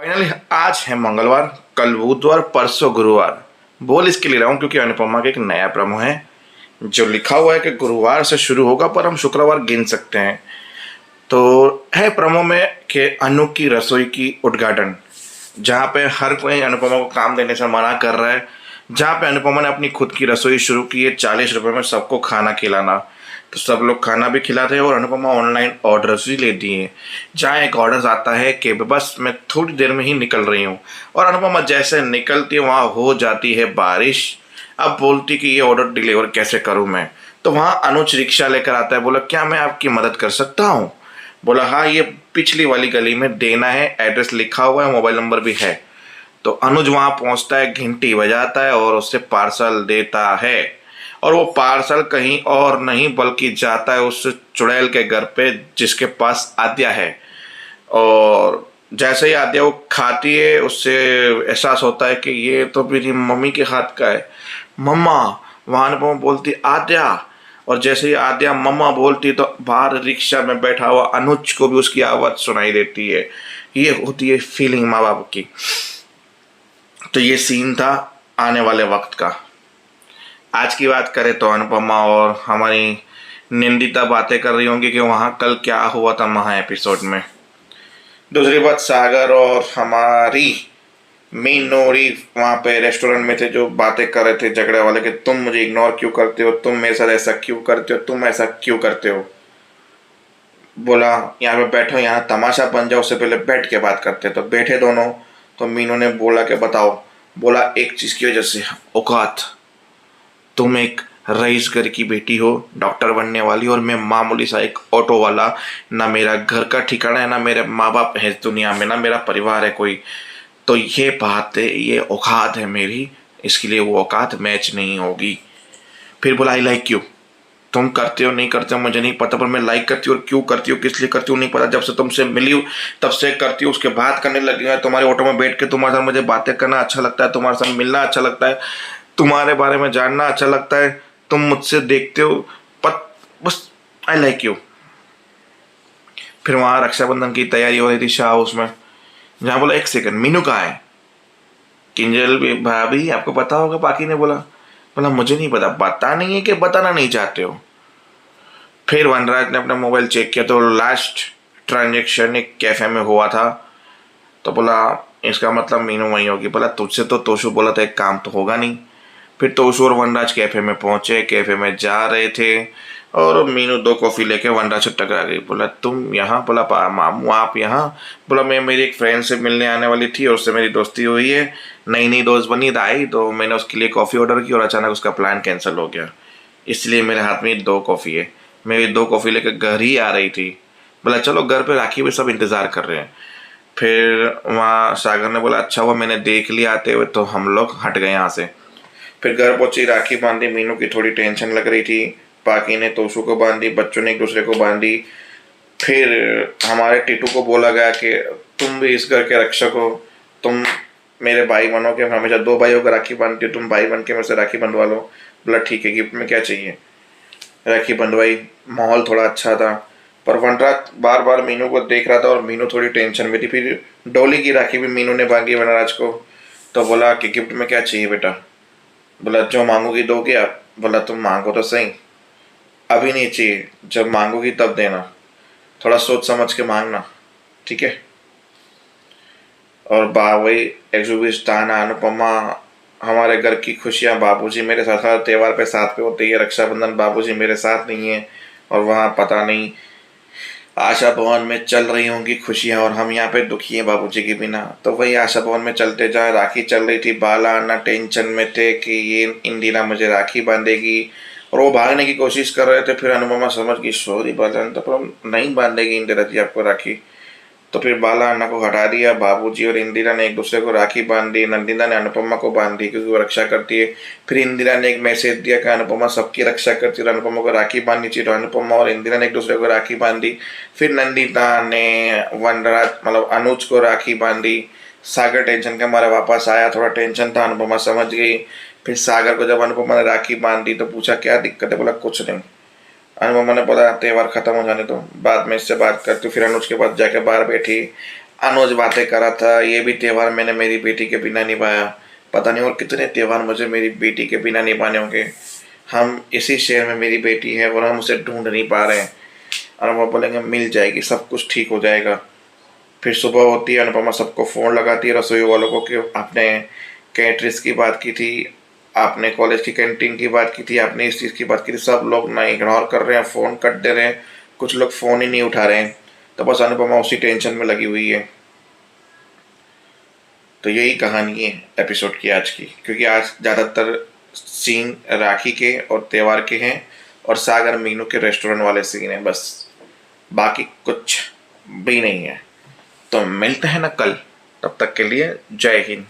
Finally आज है मंगलवार, कल बुधवार, परसों गुरुवार। बोल इसके लिए रहा हूँ क्योंकि अनुपमा का एक नया प्रोमो है जो लिखा हुआ है कि गुरुवार से शुरू होगा, पर हम शुक्रवार गिन सकते हैं। तो है प्रोमो में कि अनु की रसोई की उद्घाटन, जहाँ पे हर कोई अनुपमा को काम देने से मना कर रहा है, जहाँ पे अनुपमा ने अपनी खुद की रसोई शुरू की है 40 रुपये में सबको खाना खिलाना। तो सब लोग खाना भी खिलाते हैं और अनुपमा ऑनलाइन ऑर्डर्स भी लेती है, जहाँ एक ऑर्डर आता है कि बस मैं थोड़ी देर में ही निकल रही हूँ, और अनुपमा जैसे निकलती है वहाँ हो जाती है बारिश। अब बोलती कि ये ऑर्डर डिलीवर कैसे करूँ मैं। तो वहाँ अनुज रिक्शा लेकर आता है, बोला क्या मैं आपकी मदद कर सकता हूँ। बोला हाँ, ये पिछली वाली गली में देना है, एड्रेस लिखा हुआ है, मोबाइल नंबर भी है। तो अनुज वहां पहुंचता है, घंटी बजाता है और उससे पार्सल देता है। और वो पार्सल कहीं और नहीं बल्कि जाता है उस चुड़ैल के घर पे जिसके पास आद्या है। और जैसे ही आद्या वो खाती है, उससे एहसास होता है कि ये तो मेरी मम्मी के हाथ का है। मम्मा, वहां पर बोलती आद्या, और जैसे ही आद्या मम्मा बोलती तो बाहर रिक्शा में बैठा हुआ अनुज को भी उसकी आवाज सुनाई देती है। ये होती है फीलिंग माँ बाप की। तो ये सीन था आने वाले वक्त का। आज की बात करें तो अनुपमा और हमारी निंदिता बातें कर रही होंगी कि वहाँ कल क्या हुआ था महा एपिसोड में। दूसरी बात, सागर और हमारी मीनोरी वहाँ पे रेस्टोरेंट में थे, जो बातें कर रहे थे झगड़े वाले कि तुम मुझे इग्नोर क्यों करते हो, तुम मेरे साथ ऐसा क्यों करते हो, तुम ऐसा क्यों करते हो। बोला यहाँ पे बैठो, यहाँ तमाशा बन जाओ, उससे पहले बैठ के बात करते। तो बैठे दोनों। तो मीनू ने बोला कि बताओ। बोला एक चीज की वजह से, औकात। तुम एक रईस घर की बेटी हो, डॉक्टर बनने वाली, और मैं मामूली सा एक ऑटो वाला। ना मेरा घर का ठिकाना है, ना मेरे माँ बाप है इस दुनिया में, ना मेरा परिवार है कोई। तो ये बात है, ये औकात है मेरी, इसके लिए वो औकात मैच नहीं होगी। फिर बोला आई लाइक यू। तुम करते हो नहीं करते हो मुझे नहीं पता, पर मैं लाइक करती हूँ, और क्यों करती हूँ किस लिए करती हूँ नहीं पता। जब से तुमसे मिली हूँ तब से करती हूँ, उसके बाद करने लगी है। तुम्हारे ऑटो में बैठ के तुम्हारे साथ मुझे बातें करना अच्छा लगता है, तुम्हारे साथ मिलना अच्छा लगता है, तुम्हारे बारे में जानना अच्छा लगता है, तुम मुझसे देखते हो, पत बस आई लाइक यू। फिर वहां रक्षाबंधन की तैयारी हो रही थी शाह हाउस में, जहाँ बोला एक सेकंड मीनू कहाँ है। किंजल भाभी आपको पता होगा, बाकी ने बोला। बोला मुझे नहीं पता। पता नहीं है कि बताना नहीं चाहते हो। फिर वनराज ने अपना मोबाइल चेक किया तो लास्ट ट्रांजेक्शन एक कैफे में हुआ था। तो बोला इसका मतलब मीनू वही होगी। बोला तुझसे तो तोशु बोला था एक काम तो होगा नहीं। फिर तोशु और वनराज कैफे में पहुंचे, कैफे में जा रहे थे, और मीनू 2 कॉफी लेके वनराज से टकरा गई। बोला तुम यहाँ। बोला मामू आप यहाँ। बोला मैं मेरी एक फ्रेंड से मिलने आने वाली थी और उससे मेरी दोस्ती हुई है, नई नई दोस्त बनी आई, तो मैंने उसके लिए कॉफ़ी ऑर्डर की और अचानक उसका प्लान कैंसिल हो गया, इसलिए मेरे हाथ में 2 कॉफ़ी है। मैं ये 2 कॉफ़ी लेकर घर ही आ रही थी। बोला चलो घर पे राखी भी सब इंतज़ार कर रहे हैं। फिर वहाँ सागर ने बोला अच्छा हुआ मैंने देख लिया आते हुए, तो हम लोग हट गए यहाँ से। फिर घर पहुंची, राखी बांधी। मीनू की थोड़ी टेंशन लग रही थी। पाकी ने तोशु को बांधी, बच्चों ने एक दूसरे को बांधी। फिर हमारे टीटू को बोला गया कि तुम भी इस घर के रक्षक हो, तुम मेरे भाई बनोगे, हमेशा 2 भाइयों को राखी बांधती हो, तुम भाई बन के मेरे से राखी बंधवा लो। बोला ठीक है, गिफ्ट में क्या चाहिए। राखी बंधवाई। माहौल थोड़ा अच्छा था, पर वनराज बार बार मीनू को देख रहा था और मीनू थोड़ी टेंशन में थी। फिर डोली की राखी भी मीनू ने बांधी वनराज को। तो बोला कि गिफ्ट में क्या चाहिए बेटा। बोला जो मांगोगी दोगे आप। बोला तुम मांगो तो सही, अभी नहीं चाहिए, जब मांगोगी तब देना, थोड़ा सोच समझ के मांगना, ठीक है। और वही एग्जुबिस्तान अनुपमा, हमारे घर की खुशियाँ, बाबूजी मेरे साथ हर त्योहार पे साथ पे होते हैं, रक्षाबंधन बाबूजी मेरे साथ नहीं है, और वहाँ पता नहीं आशा भवन में चल रही होंगी खुशियाँ, और हम यहाँ पे दुखी हैं बाबूजी के बिना। तो वही आशा भवन में चलते जाए। राखी चल रही थी, बाला अन्ना टेंशन में थे कि ये इंदिरा मुझे राखी बांधेगी, और वो भागने की कोशिश कर रहे थे। फिर अनुपमा समझ गई सॉरी बाला, तो पर नहीं बांधेगी इंदिरा जी आपको राखी। तो फिर बाला अन्ना को हटा दिया। बाबूजी और इंदिरा ने एक दूसरे को राखी बांध दी। नंदिता ने अनुपमा को बांध दी क्योंकि वो रक्षा करती है। फिर इंदिरा ने एक मैसेज दिया कि अनुपमा सबकी रक्षा करती है, अनुपमा को राखी बांधनी चाहिए। तो अनुपमा और इंदिरा ने एक दूसरे को राखी बांध दी। फिर नंदिता ने वनराज मतलब अनुज को राखी बांधी। सागर टेंशन के मारे वापस आया, थोड़ा टेंशन था, अनुपमा समझ गई। फिर सागर को जब अनुपमा ने राखी बांध दी तो पूछा क्या दिक्कत है। बोला कुछ नहीं। अनुपमा ने बोला त्योहार खत्म हो जाने दो, बाद में इससे बात करती हूँ। फिर अनुज के पास जाके बाहर बैठी। अनुज बातें कर रहा था, ये भी त्यौहार मैंने मेरी बेटी के बिना निभाया, पता नहीं और कितने त्यौहार मुझे मेरी बेटी के बिना निभाने होंगे। हम इसी शहर में मेरी बेटी है और हम उसे ढूंढ नहीं पा रहे हैं। और वो बोलेंगे मिल जाएगी, सब कुछ ठीक हो जाएगा। फिर सुबह होती है, अनुपमा सबको फ़ोन लगाती है रसोई वालों को कि आपने कैटरिंग्स की बात की थी, आपने कॉलेज की कैंटीन की बात की थी, आपने इस चीज़ की बात की थी। सब लोग ना इग्नोर कर रहे हैं, फ़ोन कट दे रहे हैं, कुछ लोग फ़ोन ही नहीं उठा रहे हैं। तो बस अनुपमा उसी टेंशन में लगी हुई है। तो यही कहानी है एपिसोड की आज की, क्योंकि आज ज़्यादातर सीन राखी के और त्यौहार के हैं और सागर मीनू के रेस्टोरेंट वाले सीन हैं बस, बाकी कुछ भी नहीं है। तो मिलते हैं ना कल, तब तक के लिए जय हिंद।